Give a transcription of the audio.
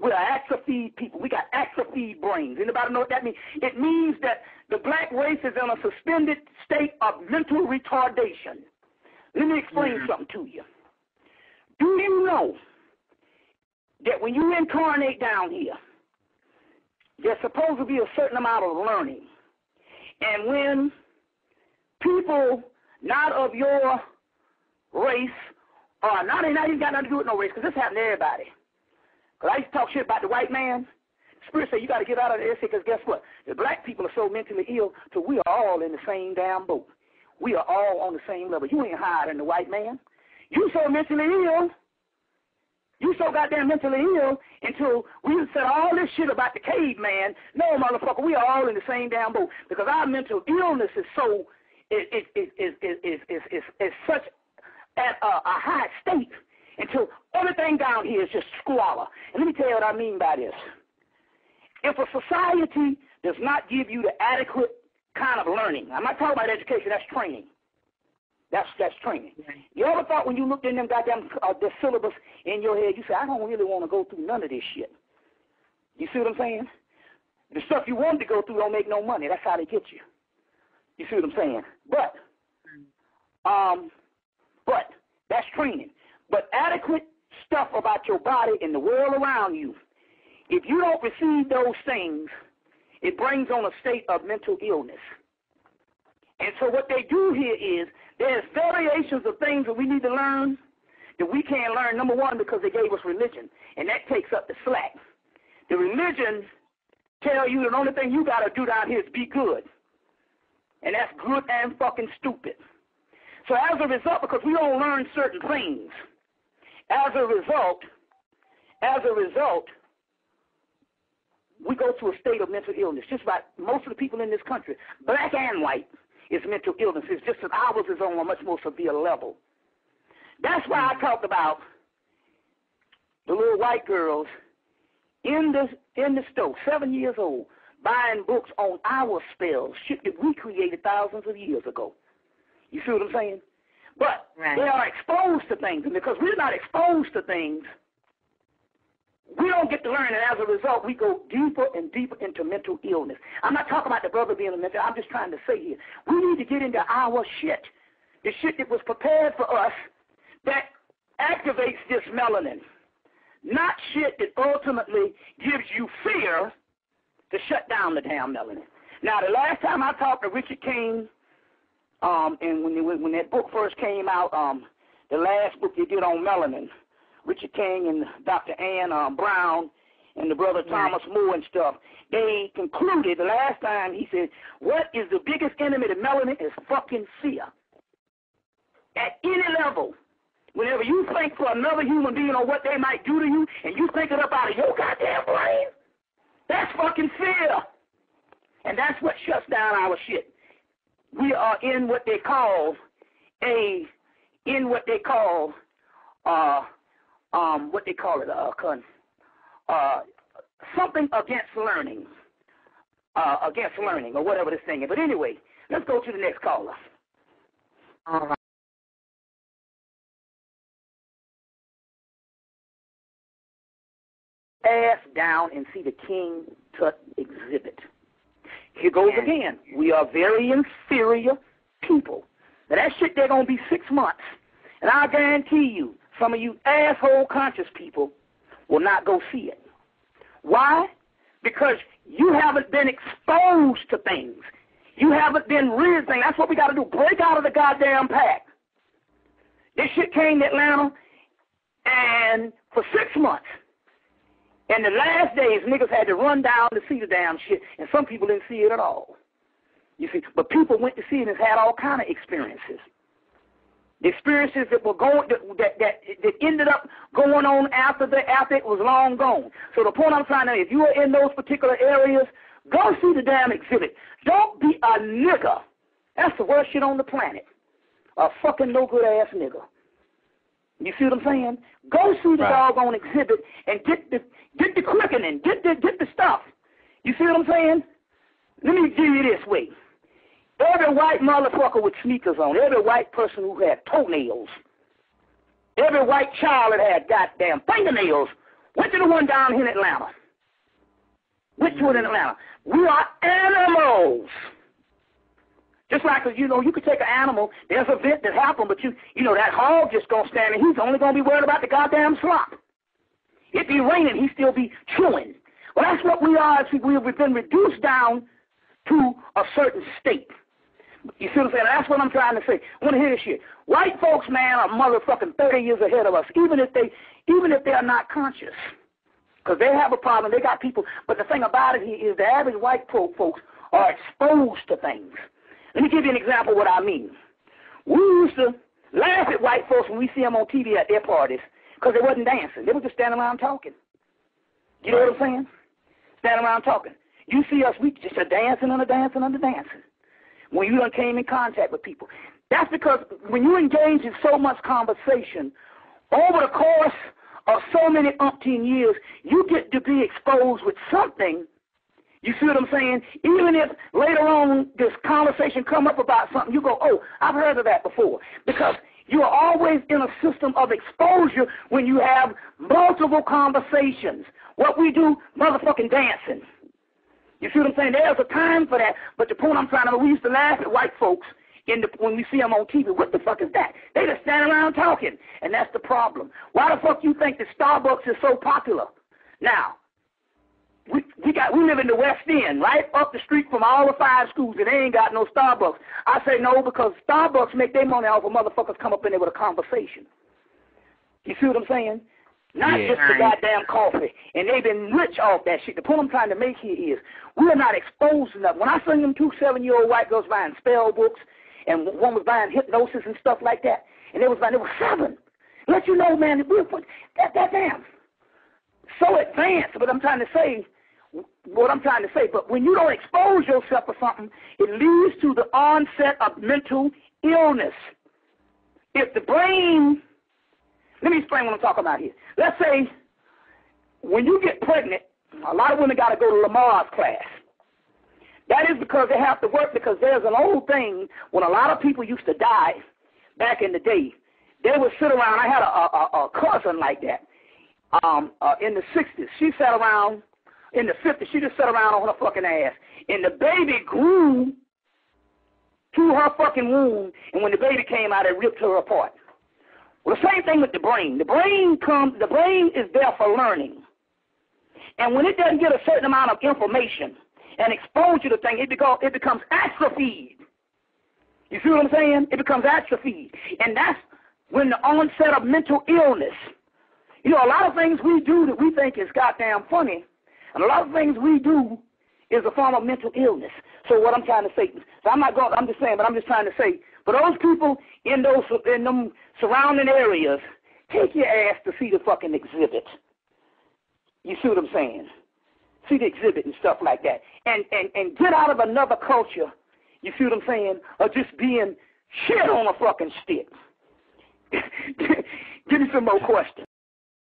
We're axa-feed people. We got axa-feed brains. Anybody know what that means? It means that the black race is in a suspended state of mental retardation. Let me explain something to you. Do you know that when you incarnate down here, there's supposed to be a certain amount of learning? And when people not of your race, or not even got nothing to do with no race, because this happened to everybody. Because I used to talk shit about the white man. Spirit said, you got to get out of this, because guess what? The black people are so mentally ill, so we are all in the same damn boat. We are all on the same level. You ain't higher than the white man. You so mentally ill. You so goddamn mentally ill until we said all this shit about the caveman. No, motherfucker, we are all in the same damn boat, because our mental illness is so is such at a high state until everything down here is just squalor. And let me tell you what I mean by this. If a society does not give you the adequate kind of learning, I'm not talking about education, that's training. That's training. You ever thought when you looked in them goddamn the syllabus in your head, you said, I don't really want to go through none of this shit. You see what I'm saying? The stuff you wanted to go through don't make no money. That's how they get you. You see what I'm saying? But that's training. But adequate stuff about your body and the world around you, if you don't receive those things, it brings on a state of mental illness. And so what they do here is there's variations of things that we need to learn that we can't learn, number one, because they gave us religion, and that takes up the slack. The religion tell you the only thing you got to do down here is be good, and that's good and fucking stupid. So as a result, because we don't learn certain things, as a result, we go to a state of mental illness. Just about most of the people in this country, black and white, is mental illness. It's just that ours is on a much more severe level. That's why I talked about the little white girls in the store, 7 years old, buying books on our spells, shit that we created thousands of years ago. You see what I'm saying? But they are exposed to things, and because we're not exposed to things, we don't get to learn, and as a result, we go deeper and deeper into mental illness. I'm not talking about the brother being a mental. I'm just trying to say here, we need to get into our shit, the shit that was prepared for us that activates this melanin, not shit that ultimately gives you fear to shut down the damn melanin. Now, the last time I talked to Richard King, and when that book first came out, the last book they did on melanin, Richard King and Dr. Ann Brown and the brother Thomas Moore and stuff, they concluded the last time, he said, what is the biggest enemy to melanin is fucking fear. At any level, whenever you think for another human being or what they might do to you, and you think it up out of your goddamn brain, that's fucking fear. And that's what shuts down our shit. We are in what they call something against learning, or whatever this thing is. But anyway, let's go to the next caller. All right. Ass down and see the King Tut exhibit. Here goes again. We are very inferior people. Now that shit they're going to be 6 months. And I guarantee you, some of you asshole conscious people will not go see it. Why? Because you haven't been exposed to things. You haven't been read things. That's what we got to do. Break out of the goddamn pack. This shit came to Atlanta, and for 6 months. In the last days, niggas had to run down to see the damn shit, and some people didn't see it at all. You see, but people went to see it and had all kind of experiences. The experiences that were going that ended up going on after it was long gone. So the point I'm trying to make, if you are in those particular areas, go see the damn exhibit. Don't be a nigger. That's the worst shit on the planet. A fucking no good ass nigger. You see what I'm saying? Go see the doggone exhibit and get the quickening, get the stuff. You see what I'm saying? Let me give you this way. Every white motherfucker with sneakers on, every white person who had toenails, every white child that had goddamn fingernails Went to the one down here in Atlanta. Went to it in Atlanta. We are animals. Just like, you know, you could take an animal, there's an event that happened, but you know, that hog just going to stand and he's only going to be worried about the goddamn slop. It be raining, he still be chewing. Well, that's what we are. We've been reduced down to a certain state. You see what I'm saying? That's what I'm trying to say. I want to hear this shit. White folks, man, are motherfucking 30 years ahead of us, even if they are not conscious. Because they have a problem. They got people. But the thing about it here is the average white folks are exposed to things. Let me give you an example of what I mean. We used to laugh at white folks when we see them on TV at their parties because they wasn't dancing. They were just standing around talking. You know what I'm saying? Standing around talking. You see us, we just are dancing and dancing and dancing when you done came in contact with people. That's because when you engage in so much conversation, over the course of so many umpteen years, you get to be exposed with something. You see what I'm saying? Even if later on this conversation come up about something, you go, oh, I've heard of that before. Because you are always in a system of exposure when you have multiple conversations. What we do, motherfucking dancing. You see what I'm saying? There's a time for that. But the point I'm trying to make, we used to laugh at white folks when we see them on TV. What the fuck is that? They just standing around talking. And that's the problem. Why the fuck you think that Starbucks is so popular? Now, we live in the West End, right up the street from all the 5 schools, and they ain't got no Starbucks. I say no because Starbucks make their money off of motherfuckers come up in there with a conversation. You see what I'm saying? Not just the goddamn coffee. And they've been rich off that shit. The point I'm trying to make here is we are not exposed enough. When I seen them 2 7-year-old white girls buying spell books, and one was buying hypnosis and stuff like that, and they were 7. Let you know, man, we're that damn so advanced. But I'm trying to say, but when you don't expose yourself to something, it leads to the onset of mental illness. If the brain, let me explain what I'm talking about here. Let's say when you get pregnant, a lot of women got to go to Lamar's class. That is because they have to work, because there's an old thing when a lot of people used to die back in the day. They would sit around. I had a cousin like that in the 60s. She sat around. In the 50s, she just sat around on her fucking ass. And the baby grew to her fucking womb, and when the baby came out, it ripped her apart. Well, the same thing with the brain. The brain is there for learning. And when it doesn't get a certain amount of information and exposure to things, it becomes atrophied. You see what I'm saying? It becomes atrophied. And that's when the onset of mental illness. You know, a lot of things we do that we think is goddamn funny, and a lot of things we do is a form of mental illness. So what I'm trying to say, I'm just trying to say, for those people in them surrounding areas, take your ass to see the fucking exhibit. You see what I'm saying? See the exhibit and stuff like that. And get out of another culture, you see what I'm saying, of just being shit on a fucking stick. Give me some more questions.